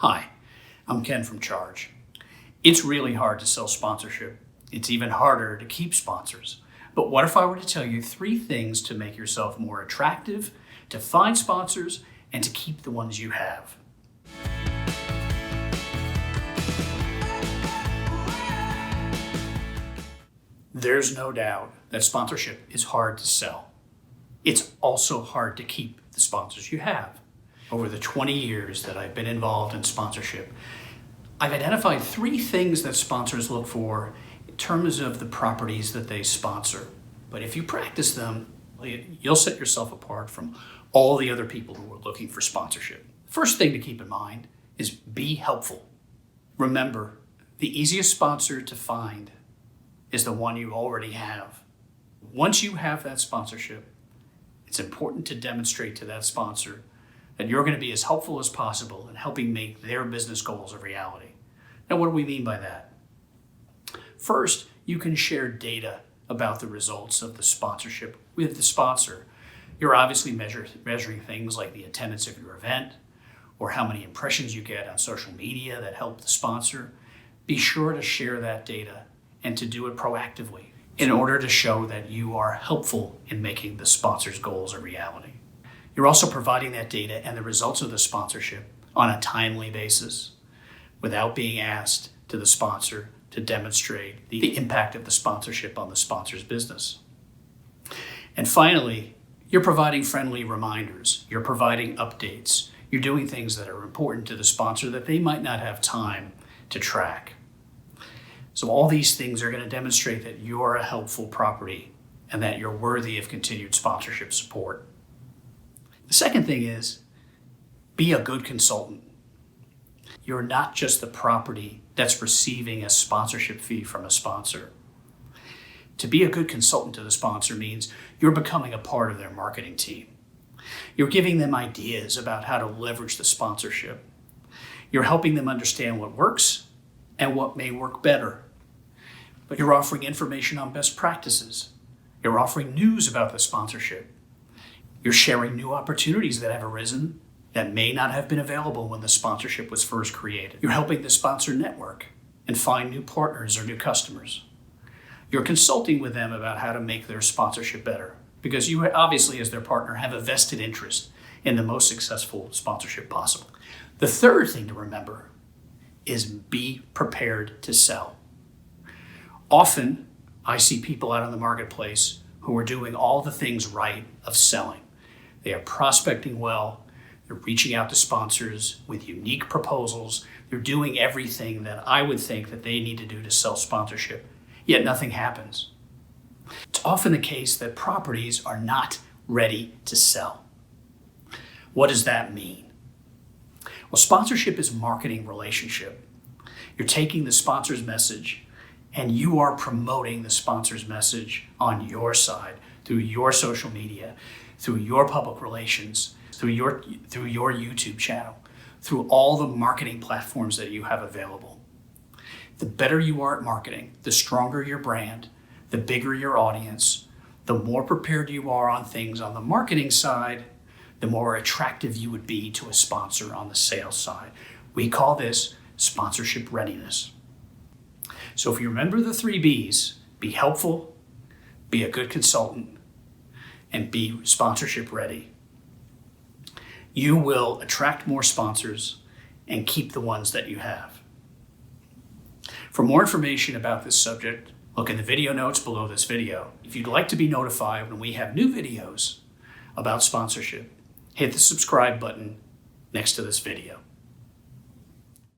Hi, I'm Ken from Charge. It's really hard to sell sponsorship. It's even harder to keep sponsors. But what if I were to tell you 3 things to make yourself more attractive, to find sponsors, and to keep the ones you have? There's no doubt that sponsorship is hard to sell. It's also hard to keep the sponsors you have. Over the 20 years that I've been involved in sponsorship, I've identified 3 things that sponsors look for in terms of the properties that they sponsor. But if you practice them, you'll set yourself apart from all the other people who are looking for sponsorship. First thing to keep in mind is be helpful. Remember, the easiest sponsor to find is the one you already have. Once you have that sponsorship, it's important to demonstrate to that sponsor that you're going to be as helpful as possible in helping make their business goals a reality. Now, what do we mean by that? First, you can share data about the results of the sponsorship with the sponsor. You're obviously measuring things like the attendance of your event or how many impressions you get on social media that help the sponsor. Be sure to share that data and to do it proactively in order to show that you are helpful in making the sponsor's goals a reality. You're also providing that data and the results of the sponsorship on a timely basis without being asked to the sponsor to demonstrate the impact of the sponsorship on the sponsor's business. And finally, you're providing friendly reminders. You're providing updates. You're doing things that are important to the sponsor that they might not have time to track. So all these things are going to demonstrate that you're a helpful property and that you're worthy of continued sponsorship support. The second thing is, be a good consultant. You're not just the property that's receiving a sponsorship fee from a sponsor. To be a good consultant to the sponsor means you're becoming a part of their marketing team. You're giving them ideas about how to leverage the sponsorship. You're helping them understand what works and what may work better. But you're offering information on best practices. You're offering news about the sponsorship. You're sharing new opportunities that have arisen that may not have been available when the sponsorship was first created. You're helping the sponsor network and find new partners or new customers. You're consulting with them about how to make their sponsorship better because you obviously, as their partner, have a vested interest in the most successful sponsorship possible. The third thing to remember is be prepared to sell. Often, I see people out in the marketplace who are doing all the things right of selling. They are prospecting well. They're reaching out to sponsors with unique proposals. They're doing everything that I would think that they need to do to sell sponsorship, yet nothing happens. It's often the case that properties are not ready to sell. What does that mean? Well, sponsorship is a marketing relationship. You're taking the sponsor's message and you are promoting the sponsor's message on your side, through your social media, through your public relations, through your YouTube channel, through all the marketing platforms that you have available. The better you are at marketing, the stronger your brand, the bigger your audience, the more prepared you are on things on the marketing side, the more attractive you would be to a sponsor on the sales side. We call this sponsorship readiness. So if you remember the 3 B's, be helpful, be a good consultant, and be sponsorship ready, you will attract more sponsors and keep the ones that you have. For more information about this subject, look in the video notes below this video. If you'd like to be notified when we have new videos about sponsorship, hit the subscribe button next to this video.